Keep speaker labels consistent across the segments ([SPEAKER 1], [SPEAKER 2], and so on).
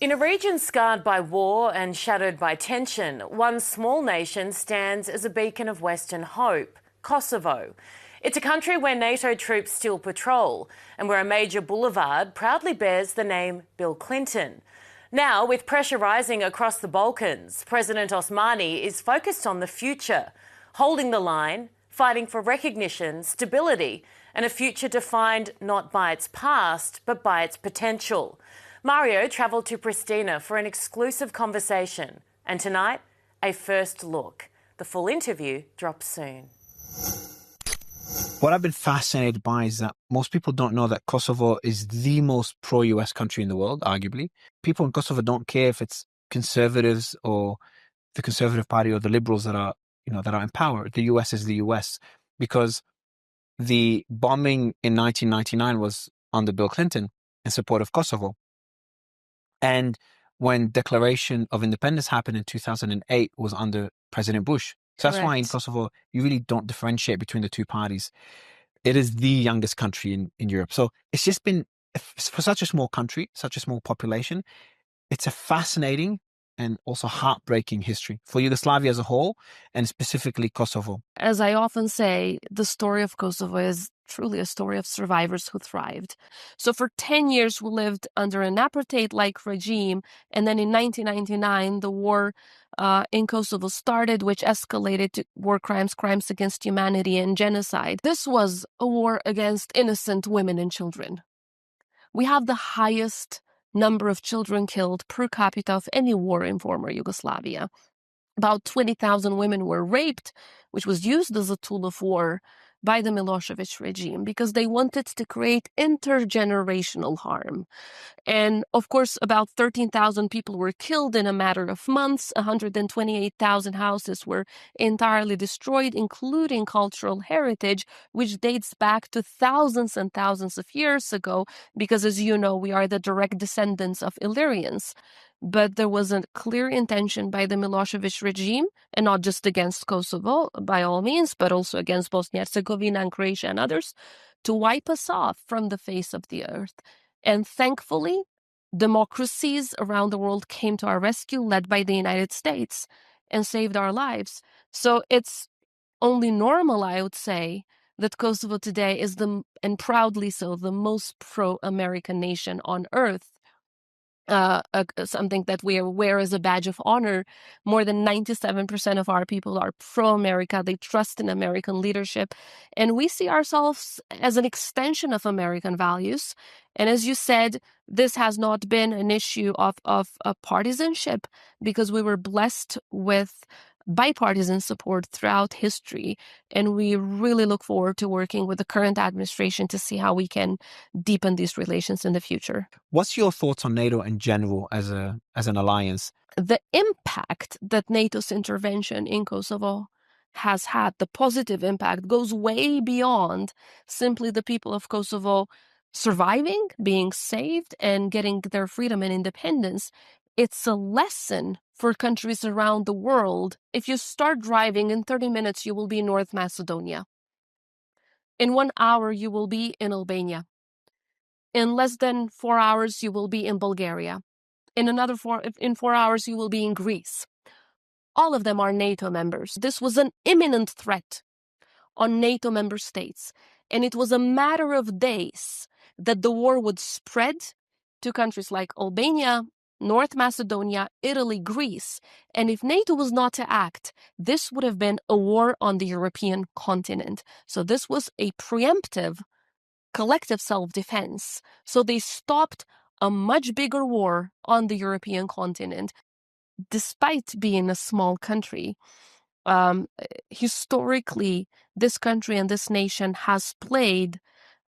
[SPEAKER 1] In a region scarred by war and shadowed by tension, one small nation stands as a beacon of Western hope: Kosovo. It's a country where NATO troops still patrol and where a major boulevard proudly bears the name Bill Clinton. Now, with pressure rising across the Balkans, President Osmani is focused on the future, holding the line, fighting for recognition, stability, and a future defined not by its past, but by its potential. Mario travelled to Pristina for an exclusive conversation, and tonight, a first look. The full interview drops soon.
[SPEAKER 2] What I've been fascinated by is that most people don't know that Kosovo is the most pro-US country in the world, arguably. People in Kosovo don't care if it's conservatives or the Conservative Party or the liberals that are in power. The US is the US, because the bombing in 1999 was under Bill Clinton in support of Kosovo. And when Declaration of Independence happened in 2008 was under President Bush. So that's why in Kosovo, you really don't differentiate between the two parties. It is the youngest country in Europe. So it's just been, for such a small country, such a small population, it's a fascinating and also heartbreaking history for Yugoslavia as a whole, and specifically Kosovo.
[SPEAKER 3] As I often say, the story of Kosovo is truly a story of survivors who thrived. So for 10 years, we lived under an apartheid-like regime. And then in 1999, the war in Kosovo started, which escalated to war crimes, crimes against humanity, and genocide. This was a war against innocent women and children. We have the highest number of children killed per capita of any war in former Yugoslavia. About 20,000 women were raped, which was used as a tool of war by the Milosevic regime because they wanted to create intergenerational harm. And of course, about 13,000 people were killed in a matter of months. 128,000 houses were entirely destroyed, including cultural heritage, which dates back to thousands and thousands of years ago, because as you know, we are the direct descendants of Illyrians. But there was a clear intention by the Milosevic regime, and not just against Kosovo, by all means, but also against Bosnia-Herzegovina and Croatia and others, to wipe us off from the face of the earth. And thankfully, democracies around the world came to our rescue, led by the United States, and saved our lives. So it's only normal, I would say, that Kosovo today is and proudly so, the most pro-American nation on earth. Something that we wear as a badge of honor. More than 97% of our people are pro-America. They trust in American leadership. And we see ourselves as an extension of American values. And as you said, this has not been an issue of partisanship, because we were blessed with bipartisan support throughout history. And we really look forward to working with the current administration to see how we can deepen these relations in the future.
[SPEAKER 2] What's your thoughts on NATO in general as an alliance?
[SPEAKER 3] The impact that NATO's intervention in Kosovo has had, the positive impact, goes way beyond simply the people of Kosovo surviving, being saved, and getting their freedom and independence. It's a lesson for countries around the world. If you start driving, in 30 minutes, you will be in North Macedonia. In 1 hour, you will be in Albania. In less than 4 hours, you will be in Bulgaria. In 4 hours, you will be in Greece. All of them are NATO members. This was an imminent threat on NATO member states. And it was a matter of days that the war would spread to countries like Albania, North Macedonia, Italy, Greece. And if NATO was not to act, this would have been a war on the European continent. So this was a preemptive collective self-defense. So they stopped a much bigger war on the European continent, despite being a small country. Historically, this country and this nation has played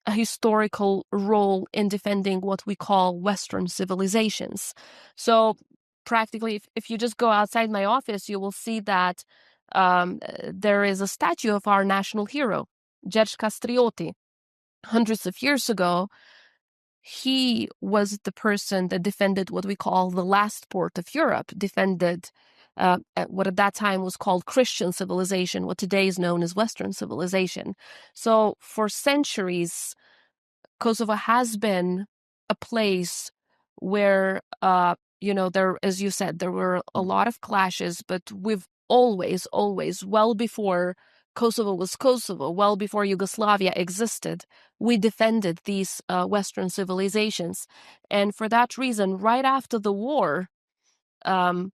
[SPEAKER 3] a historical role in defending what we call Western civilizations. So practically, if you just go outside my office, you will see that there is a statue of our national hero, George Castrioti. Hundreds of years ago, he was the person that defended what we call the last port of Europe, defended what at that time was called Christian civilization, what today is known as Western civilization. So for centuries, Kosovo has been a place where there, as you said, there were a lot of clashes, but we've always, well before Kosovo was Kosovo, well before Yugoslavia existed, we defended these Western civilizations. And for that reason, right after the war, um,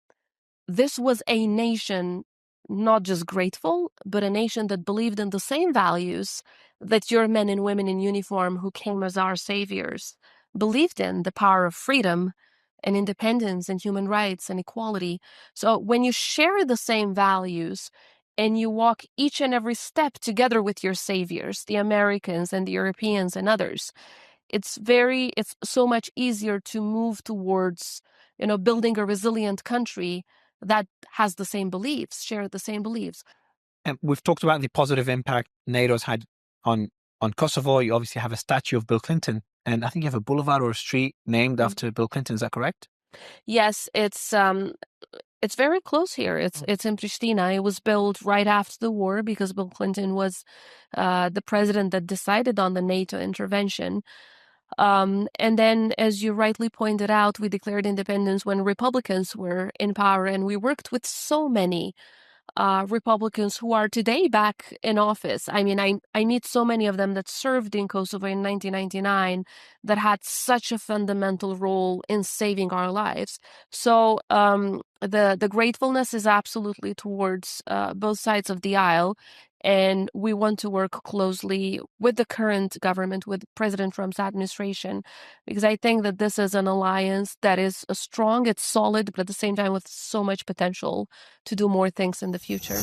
[SPEAKER 3] this was a nation not just grateful, but a nation that believed in the same values that your men and women in uniform who came as our saviors believed in: the power of freedom and independence and human rights and equality. So when you share the same values and you walk each and every step together with your saviors, the Americans and the Europeans and others, it's so much easier to move towards, building a resilient country that has the same beliefs, share the same beliefs.
[SPEAKER 2] And we've talked about the positive impact NATO's had on Kosovo. You obviously have a statue of Bill Clinton, and I think you have a boulevard or a street named after Bill Clinton. Is that correct?
[SPEAKER 3] Yes, it's very close here. It's in Pristina. It was built right after the war because Bill Clinton was the president that decided on the NATO intervention. And then, as you rightly pointed out, we declared independence when Republicans were in power, and we worked with so many Republicans who are today back in office. I mean, I meet so many of them that served in Kosovo in 1999 that had such a fundamental role in saving our lives. So the gratefulness is absolutely towards both sides of the aisle. And we want to work closely with the current government, with President Trump's administration, because I think that this is an alliance that is strong, it's solid, but at the same time with so much potential to do more things in the future.